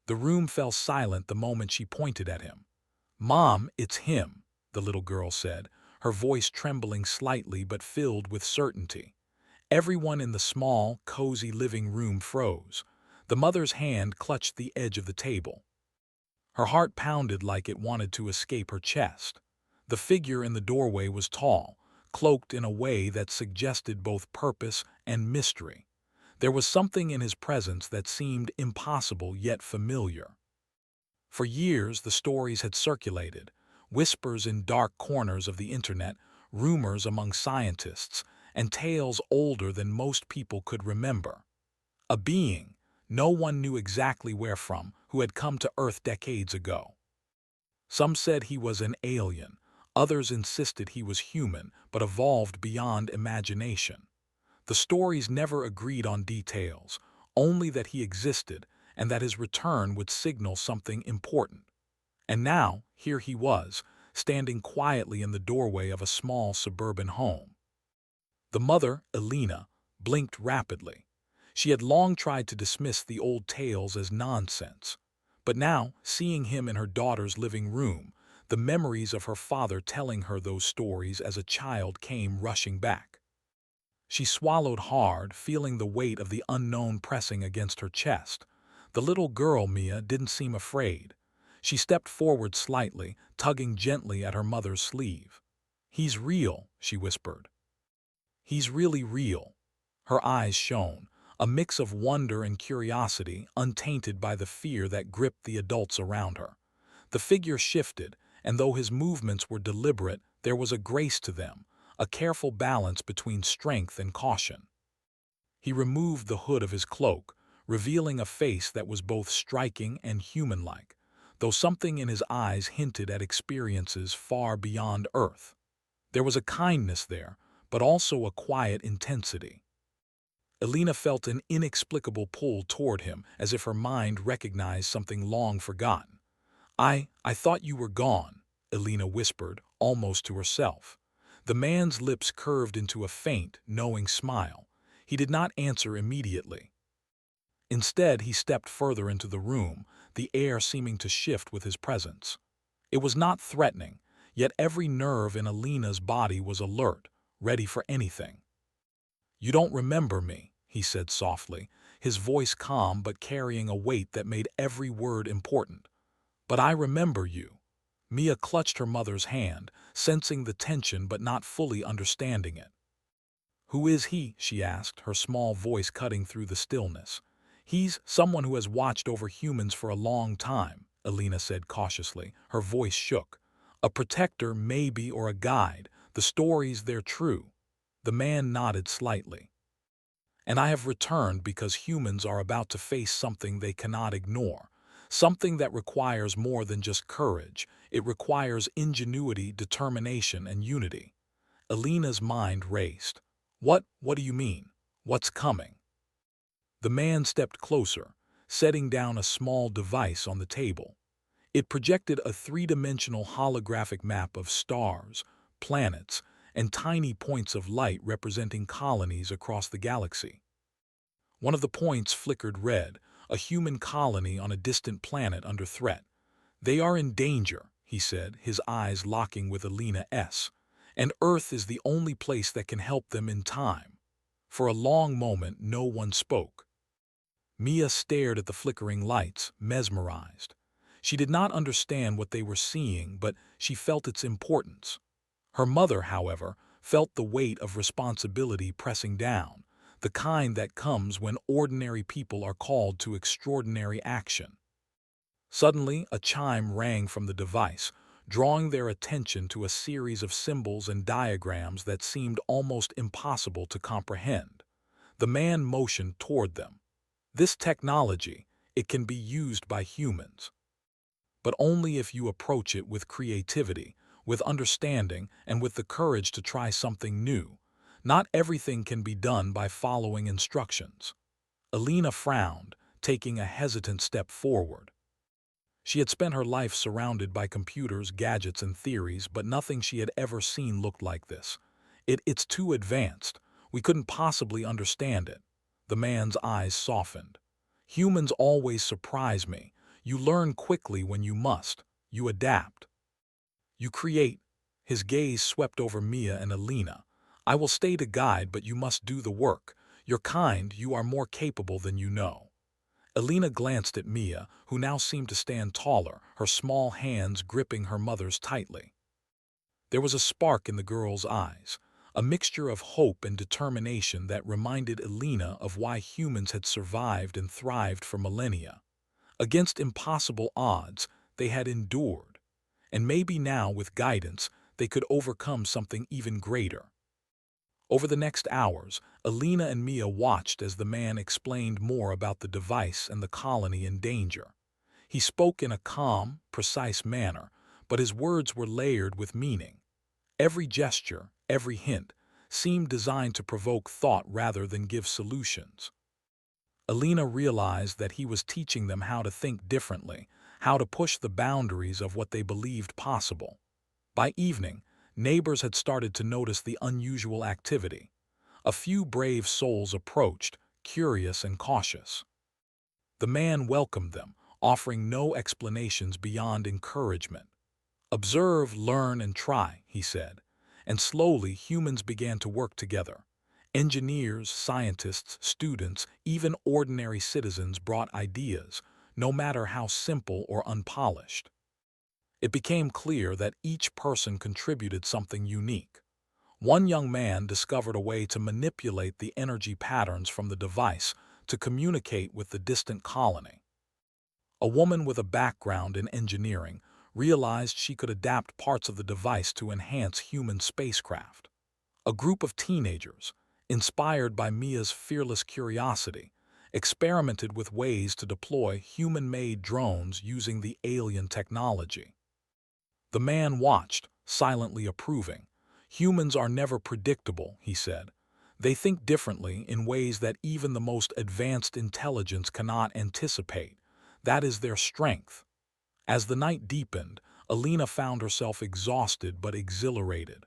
The room fell silent the moment she pointed at him. "Mom, it's him," the little girl said, her voice trembling slightly but filled with certainty. Everyone in the small, cozy living room froze. The mother's hand clutched the edge of the table. Her heart pounded like it wanted to escape her chest. The figure in the doorway was tall, cloaked in a way that suggested both purpose and mystery. There was something in his presence that seemed impossible yet familiar. For years, the stories had circulated, whispers in dark corners of the internet, rumors among scientists, and tales older than most people could remember. A being, no one knew exactly where from, who had come to Earth decades ago. Some said he was an alien, others insisted he was human but evolved beyond imagination. The stories never agreed on details, only that he existed and that his return would signal something important. And now, here he was, standing quietly in the doorway of a small suburban home. The mother, Elena, blinked rapidly. She had long tried to dismiss the old tales as nonsense. But now, seeing him in her daughter's living room, the memories of her father telling her those stories as a child came rushing back. She swallowed hard, feeling the weight of the unknown pressing against her chest. The little girl, Mia, didn't seem afraid. She stepped forward slightly, tugging gently at her mother's sleeve. "He's real," she whispered. "He's really real." Her eyes shone, a mix of wonder and curiosity, untainted by the fear that gripped the adults around her. The figure shifted, and though his movements were deliberate, there was a grace to them, a careful balance between strength and caution. He removed the hood of his cloak, revealing a face that was both striking and human-like, though something in his eyes hinted at experiences far beyond Earth. There was a kindness there, but also a quiet intensity. Elena felt an inexplicable pull toward him, as if her mind recognized something long forgotten. I thought you were gone," Elena whispered, almost to herself. The man's lips curved into a faint, knowing smile. He did not answer immediately. Instead, he stepped further into the room, the air seeming to shift with his presence. It was not threatening, yet every nerve in Elena's body was alert, ready for anything. "You don't remember me," he said softly, his voice calm but carrying a weight that made every word important. "But I remember you." Mia clutched her mother's hand, sensing the tension but not fully understanding it. "Who is he?" she asked, her small voice cutting through the stillness. "He's someone who has watched over humans for a long time," Elena said cautiously, her voice shook. "A protector, maybe, or a guide. The stories, they're true." The man nodded slightly. "And I have returned because humans are about to face something they cannot ignore. Something that requires more than just courage. It requires ingenuity, determination, and unity." Elena's mind raced. What do you mean? What's coming?" The man stepped closer, setting down a small device on the table. It projected a three-dimensional holographic map of stars, planets, and tiny points of light representing colonies across the galaxy. One of the points flickered red, a human colony on a distant planet under threat. "They are in danger," he said, his eyes locking with Elena's, "and Earth is the only place that can help them in time." For a long moment, no one spoke. Mia stared at the flickering lights, mesmerized. She did not understand what they were seeing, but she felt its importance. Her mother, however, felt the weight of responsibility pressing down, the kind that comes when ordinary people are called to extraordinary action. Suddenly, a chime rang from the device, drawing their attention to a series of symbols and diagrams that seemed almost impossible to comprehend. The man motioned toward them. "This technology, it can be used by humans, but only if you approach it with creativity, with understanding, and with the courage to try something new. Not everything can be done by following instructions." Elena frowned, taking a hesitant step forward. She had spent her life surrounded by computers, gadgets, and theories, but nothing she had ever seen looked like this. It's too advanced. We couldn't possibly understand it." The man's eyes softened. "Humans always surprise me. You learn quickly when you must. You adapt. You create. His gaze swept over Mia and Alina. I will stay to guide, but you must do the work. You're kind, you are more capable than you know. Alina glanced at Mia, who now seemed to stand taller, her small hands gripping her mother's tightly. There was a spark in the girl's eyes, a mixture of hope and determination that reminded Alina of why humans had survived and thrived for millennia. Against impossible odds, they had endured, and maybe now, with guidance, they could overcome something even greater. Over the next hours, Alina and Mia watched as the man explained more about the device and the colony in danger. He spoke in a calm, precise manner, but his words were layered with meaning. Every gesture, every hint, seemed designed to provoke thought rather than give solutions. Alina realized that he was teaching them how to think differently, how to push the boundaries of what they believed possible. By evening, neighbors had started to notice the unusual activity. A few brave souls approached, curious and cautious. The man welcomed them, offering no explanations beyond encouragement. Observe, learn, and try, he said, and slowly humans began to work together. Engineers, scientists, students, even ordinary citizens brought ideas, no matter how simple or unpolished. It became clear that each person contributed something unique. One young man discovered a way to manipulate the energy patterns from the device to communicate with the distant colony. A woman with a background in engineering realized she could adapt parts of the device to enhance human spacecraft. A group of teenagers, inspired by Mia's fearless curiosity, experimented with ways to deploy human-made drones using the alien technology. The man watched, silently approving. Humans are never predictable, he said. They think differently in ways that even the most advanced intelligence cannot anticipate. That is their strength. As the night deepened, Alina found herself exhausted but exhilarated.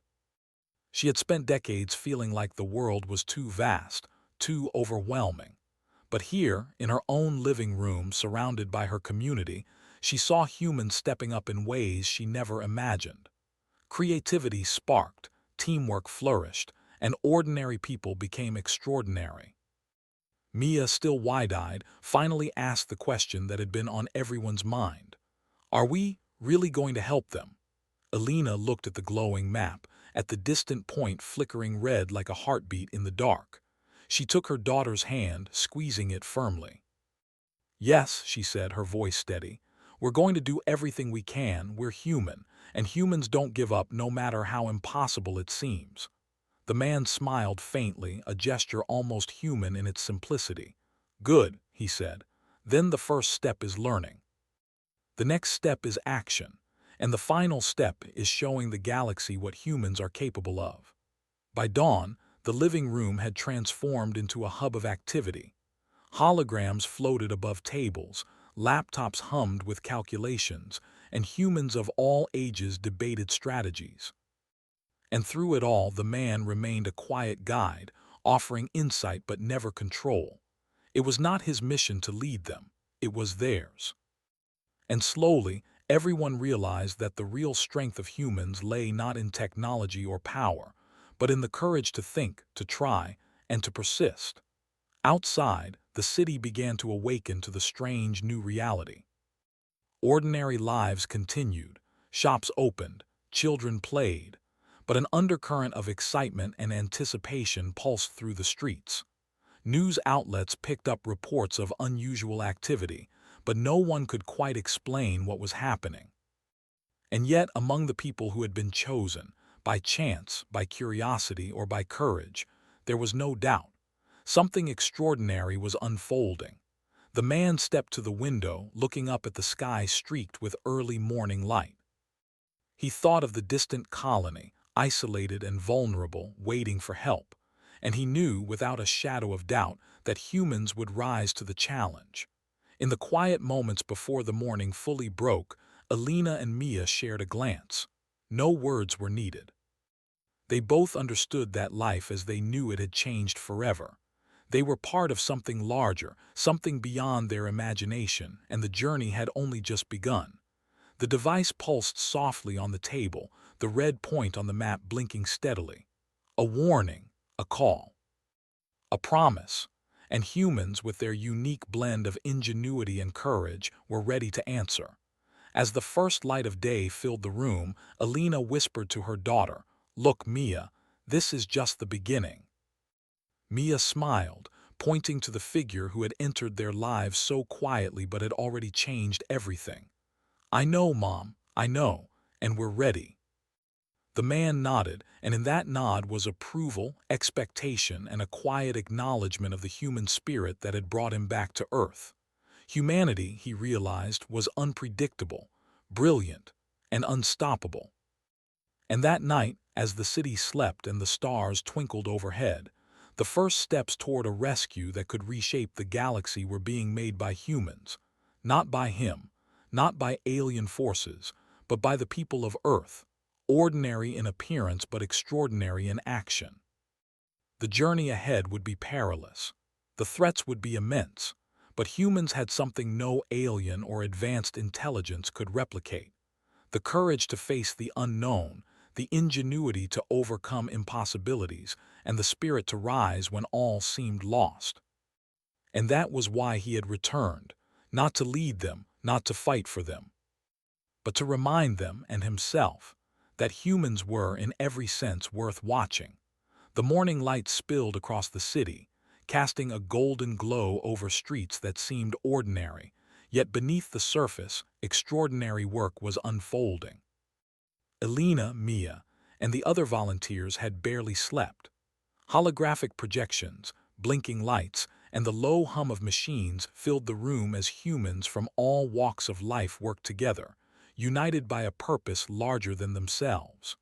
She had spent decades feeling like the world was too vast, too overwhelming. But here, in her own living room surrounded by her community, she saw humans stepping up in ways she never imagined. Creativity sparked, teamwork flourished, and ordinary people became extraordinary. Mia, still wide-eyed, finally asked the question that had been on everyone's mind. Are we really going to help them? Alina looked at the glowing map, at the distant point flickering red like a heartbeat in the dark. She took her daughter's hand, squeezing it firmly. Yes, she said, her voice steady. We're going to do everything we can. We're human, and humans don't give up no matter how impossible it seems. The man smiled faintly, a gesture almost human in its simplicity. Good, he said. Then the first step is learning. The next step is action, and the final step is showing the galaxy what humans are capable of. By dawn, the living room had transformed into a hub of activity. Holograms floated above tables, laptops hummed with calculations, and humans of all ages debated strategies. And through it all, the man remained a quiet guide, offering insight but never control. It was not his mission to lead them, it was theirs. And slowly, everyone realized that the real strength of humans lay not in technology or power, but in the courage to think, to try, and to persist. Outside, the city began to awaken to the strange new reality. Ordinary lives continued, shops opened, children played, but an undercurrent of excitement and anticipation pulsed through the streets. News outlets picked up reports of unusual activity, but no one could quite explain what was happening. And yet, among the people who had been chosen, by chance, by curiosity, or by courage, there was no doubt. Something extraordinary was unfolding. The man stepped to the window, looking up at the sky streaked with early morning light. He thought of the distant colony, isolated and vulnerable, waiting for help, and he knew without a shadow of doubt that humans would rise to the challenge. In the quiet moments before the morning fully broke, Alina and Mia shared a glance. No words were needed. They both understood that life as they knew it had changed forever. They were part of something larger, something beyond their imagination, and the journey had only just begun. The device pulsed softly on the table, the red point on the map blinking steadily. A warning, a call, a promise, and humans, with their unique blend of ingenuity and courage, were ready to answer. As the first light of day filled the room, Alina whispered to her daughter, "Look, Mia, this is just the beginning." Mia smiled, pointing to the figure who had entered their lives so quietly but had already changed everything. "I know, Mom, I know, and we're ready." The man nodded, and in that nod was approval, expectation, and a quiet acknowledgement of the human spirit that had brought him back to Earth. Humanity, he realized, was unpredictable, brilliant, and unstoppable. And that night, as the city slept and the stars twinkled overhead, the first steps toward a rescue that could reshape the galaxy were being made by humans, not by him, not by alien forces, but by the people of Earth, ordinary in appearance but extraordinary in action. The journey ahead would be perilous. The threats would be immense, but humans had something no alien or advanced intelligence could replicate: the courage to face the unknown, the ingenuity to overcome impossibilities, and the spirit to rise when all seemed lost. And that was why he had returned, not to lead them, not to fight for them, but to remind them and himself that humans were, in every sense, worth watching. The morning light spilled across the city, casting a golden glow over streets that seemed ordinary, yet beneath the surface, extraordinary work was unfolding. Alina, Mia, and the other volunteers had barely slept. Holographic projections, blinking lights, and the low hum of machines filled the room as humans from all walks of life worked together, united by a purpose larger than themselves.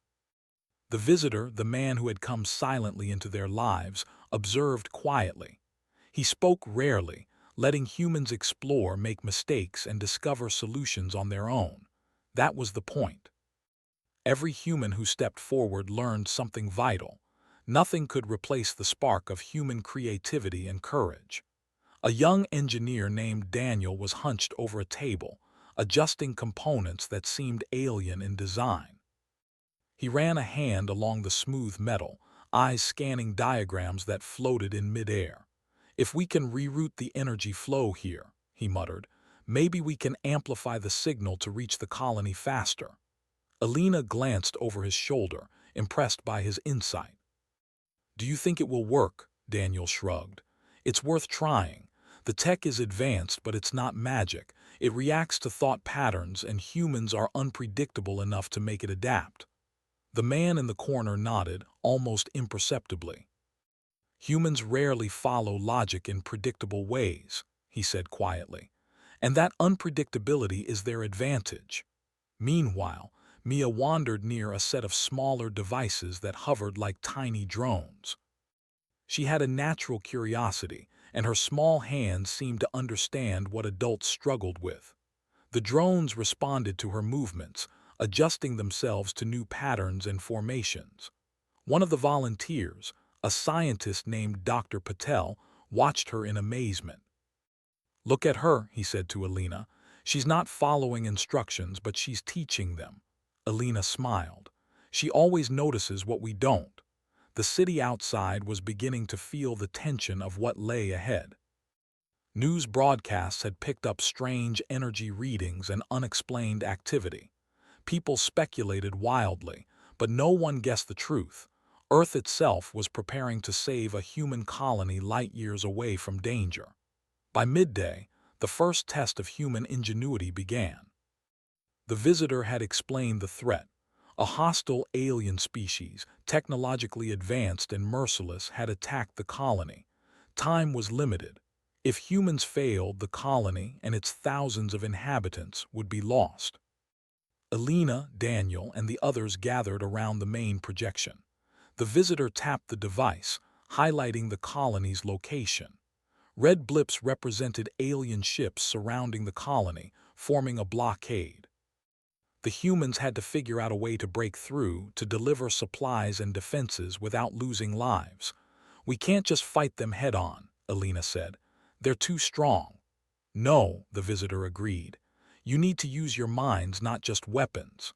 The visitor, the man who had come silently into their lives, observed quietly. He spoke rarely, letting humans explore, make mistakes, and discover solutions on their own. That was the point. Every human who stepped forward learned something vital. Nothing could replace the spark of human creativity and courage. A young engineer named Daniel was hunched over a table, adjusting components that seemed alien in design. He ran a hand along the smooth metal, eyes scanning diagrams that floated in midair. "If we can reroute the energy flow here," he muttered, "maybe we can amplify the signal to reach the colony faster." Alina glanced over his shoulder, impressed by his insight. "Do you think it will work?" Daniel shrugged. "It's worth trying. The tech is advanced, but it's not magic. It reacts to thought patterns, and humans are unpredictable enough to make it adapt." The man in the corner nodded, almost imperceptibly. "Humans rarely follow logic in predictable ways," he said quietly, "and that unpredictability is their advantage." Meanwhile, Mia wandered near a set of smaller devices that hovered like tiny drones. She had a natural curiosity, and her small hands seemed to understand what adults struggled with. The drones responded to her movements, adjusting themselves to new patterns and formations. One of the volunteers, a scientist named Dr. Patel, watched her in amazement. "Look at her," he said to Alina. "She's not following instructions, but she's teaching them." Alina smiled. "She always notices what we don't." The city outside was beginning to feel the tension of what lay ahead. News broadcasts had picked up strange energy readings and unexplained activity. People speculated wildly, but no one guessed the truth. Earth itself was preparing to save a human colony light years away from danger. By midday, the first test of human ingenuity began. The visitor had explained the threat. A hostile alien species, technologically advanced and merciless, had attacked the colony. Time was limited. If humans failed, the colony and its thousands of inhabitants would be lost. Alina, Daniel, and the others gathered around the main projection. The visitor tapped the device, highlighting the colony's location. Red blips represented alien ships surrounding the colony, forming a blockade. The humans had to figure out a way to break through, to deliver supplies and defenses without losing lives. "We can't just fight them head-on," Alina said. "They're too strong." "No," the visitor agreed. "You need to use your minds, not just weapons.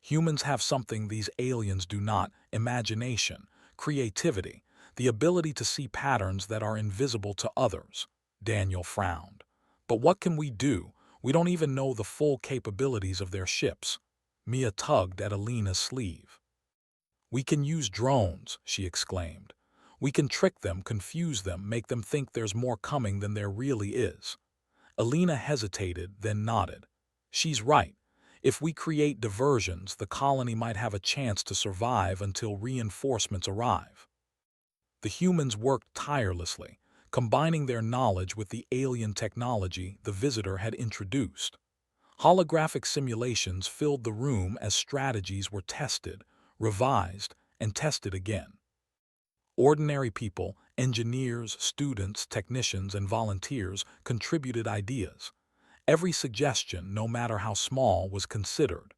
Humans have something these aliens do not: imagination, creativity, the ability to see patterns that are invisible to others." Daniel frowned. "But what can we do? We don't even know the full capabilities of their ships." Mia tugged at Alina's sleeve. "We can use drones," she exclaimed. "We can trick them, confuse them, make them think there's more coming than there really is." Alina hesitated, then nodded. "She's right. If we create diversions, the colony might have a chance to survive until reinforcements arrive." The humans worked tirelessly, combining their knowledge with the alien technology the visitor had introduced. Holographic simulations filled the room as strategies were tested, revised, and tested again. Ordinary people, engineers, students, technicians, and volunteers contributed ideas. Every suggestion, no matter how small, was considered.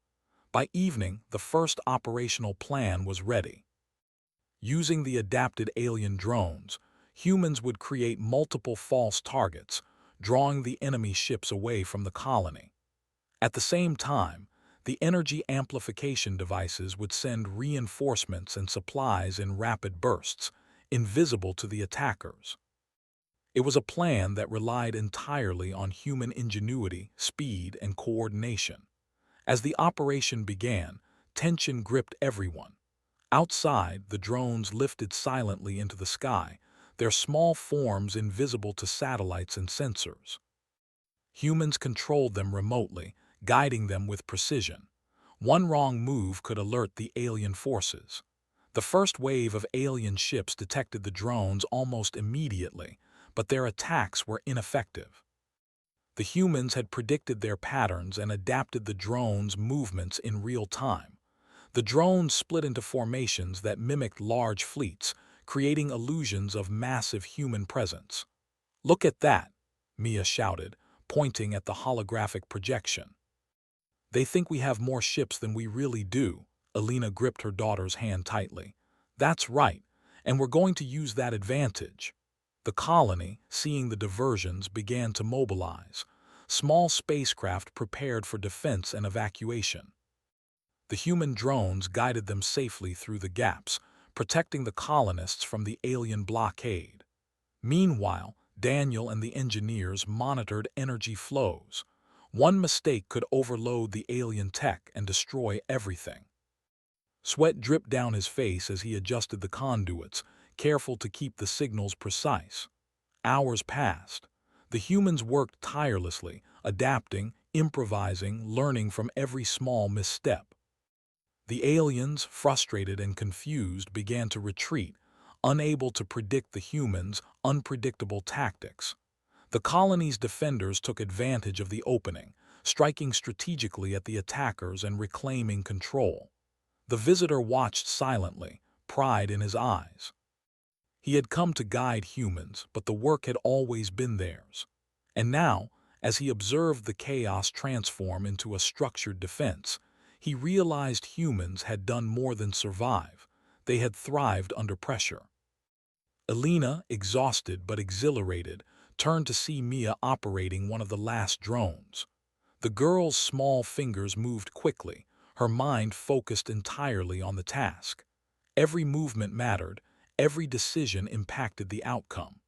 By evening, the first operational plan was ready. Using the adapted alien drones, humans would create multiple false targets, drawing the enemy ships away from the colony. At the same time, the energy amplification devices would send reinforcements and supplies in rapid bursts, invisible to the attackers. It was a plan that relied entirely on human ingenuity, speed, and coordination. As the operation began, tension gripped everyone. Outside, the drones lifted silently into the sky, their small forms invisible to satellites and sensors. Humans controlled them remotely, guiding them with precision. One wrong move could alert the alien forces. The first wave of alien ships detected the drones almost immediately, but their attacks were ineffective. The humans had predicted their patterns and adapted the drones' movements in real time. The drones split into formations that mimicked large fleets, creating illusions of massive human presence. "Look at that!" Mia shouted, pointing at the holographic projection. "They think we have more ships than we really do." Alina gripped her daughter's hand tightly. "That's right, and we're going to use that advantage." The colony, seeing the diversions, began to mobilize. Small spacecraft prepared for defense and evacuation. The human drones guided them safely through the gaps, protecting the colonists from the alien blockade. Meanwhile, Daniel and the engineers monitored energy flows. One mistake could overload the alien tech and destroy everything. Sweat dripped down his face as he adjusted the conduits, careful to keep the signals precise. Hours passed. The humans worked tirelessly, adapting, improvising, learning from every small misstep. The aliens, frustrated and confused, began to retreat, unable to predict the humans' unpredictable tactics. The colony's defenders took advantage of the opening, striking strategically at the attackers and reclaiming control. The visitor watched silently, pride in his eyes. He had come to guide humans, but the work had always been theirs. And now, as he observed the chaos transform into a structured defense, he realized humans had done more than survive. They had thrived under pressure. Alina, exhausted but exhilarated, turned to see Mia operating one of the last drones. The girl's small fingers moved quickly, her mind focused entirely on the task. Every movement mattered, every decision impacted the outcome.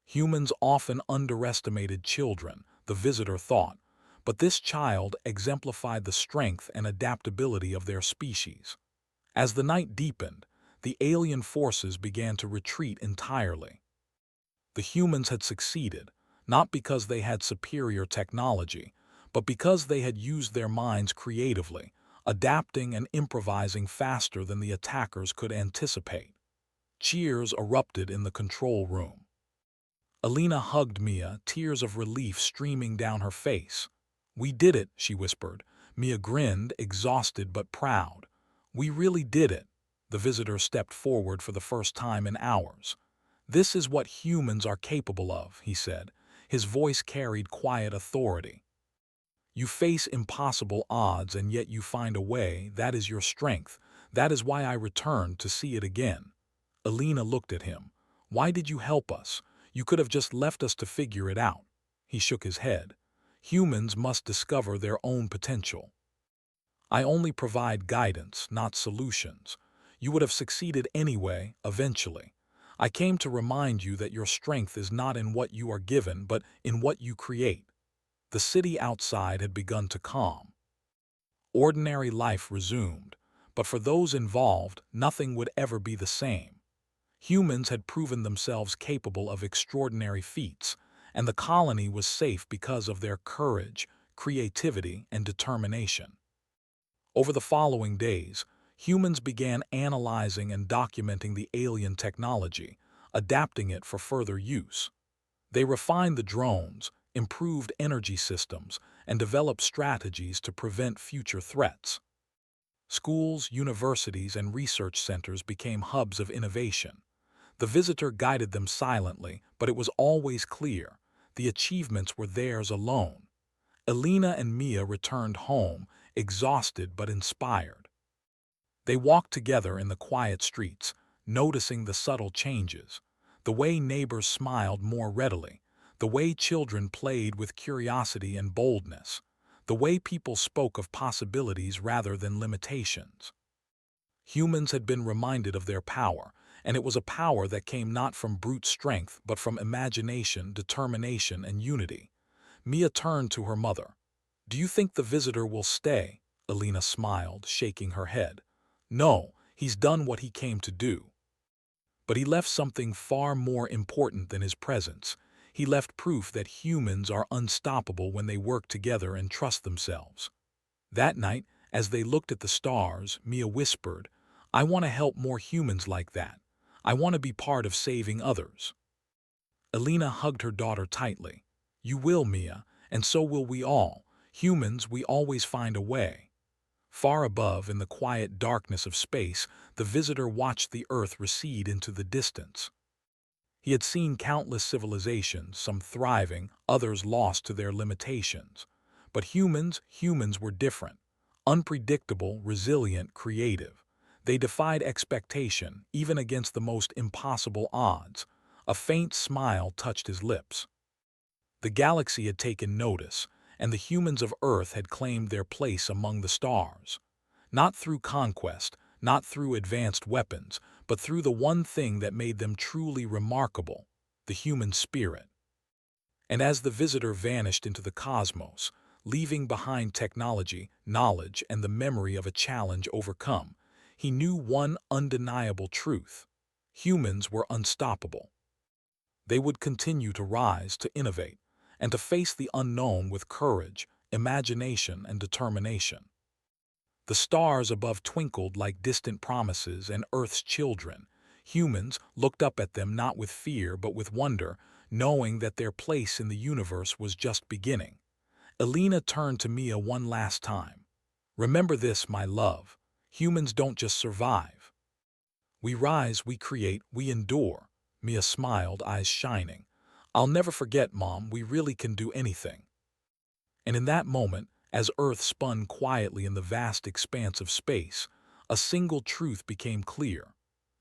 Humans often underestimated children, the visitor thought, but this child exemplified the strength and adaptability of their species. As the night deepened, the alien forces began to retreat entirely. The humans had succeeded, not because they had superior technology, but because they had used their minds creatively, adapting and improvising faster than the attackers could anticipate. Cheers erupted in the control room. Alina hugged Mia, tears of relief streaming down her face. "We did it," she whispered. Mia grinned, exhausted but proud. "We really did it." The visitor stepped forward for the first time in hours. "This is what humans are capable of," he said. His voice carried quiet authority. "You face impossible odds and yet you find a way. That is your strength. That is why I returned to see it again." Alina looked at him. Why did you help us? You could have just left us to figure it out." He shook his head. "Humans must discover their own potential. I only provide guidance, not solutions. You would have succeeded anyway, eventually. I came to remind you that your strength is not in what you are given, but in what you create." The city outside had begun to calm. Ordinary life resumed, but for those involved, nothing would ever be the same. Humans had proven themselves capable of extraordinary feats, and the colony was safe because of their courage, creativity, and determination. Over the following days, humans began analyzing and documenting the alien technology, adapting it for further use. They refined the drones, improved energy systems, and developed strategies to prevent future threats. Schools, universities, and research centers became hubs of innovation. The visitor guided them silently, but it was always clear. The achievements were theirs alone. Elena and Mia returned home, exhausted but inspired. They walked together in the quiet streets, noticing the subtle changes, the way neighbors smiled more readily, the way children played with curiosity and boldness, the way people spoke of possibilities rather than limitations. Humans had been reminded of their power, and it was a power that came not from brute strength but from imagination, determination, and unity. Mia turned to her mother. "Do you think the visitor will stay?" Elena smiled, shaking her head. "No, he's done what he came to do." But he left something far more important than his presence. He left proof that humans are unstoppable when they work together and trust themselves. That night, as they looked at the stars, Mia whispered, "I want to help more humans like that. I want to be part of saving others." Elena hugged her daughter tightly. "You will, Mia, and so will we all. Humans, we always find a way." Far above, in the quiet darkness of space, the visitor watched the Earth recede into the distance. He had seen countless civilizations, some thriving, others lost to their limitations. But humans were different. Unpredictable, resilient, creative. They defied expectation, even against the most impossible odds. A faint smile touched his lips. The galaxy had taken notice, and the humans of Earth had claimed their place among the stars. Not through conquest, not through advanced weapons, but through the one thing that made them truly remarkable, the human spirit. And as the visitor vanished into the cosmos, leaving behind technology, knowledge, and the memory of a challenge overcome, he knew one undeniable truth. Humans were unstoppable. They would continue to rise, to innovate, and to face the unknown with courage, imagination, and determination. The stars above twinkled like distant promises, and Earth's children, humans, looked up at them not with fear but with wonder, knowing that their place in the universe was just beginning. Elena turned to Mia one last time. "Remember this, my love. Humans don't just survive. We rise, we create, we endure." Mia smiled, eyes shining. "I'll never forget, Mom, we really can do anything." And in that moment, as Earth spun quietly in the vast expanse of space, a single truth became clear.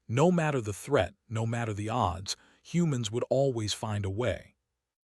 No matter the threat, no matter the odds, humans would always find a way.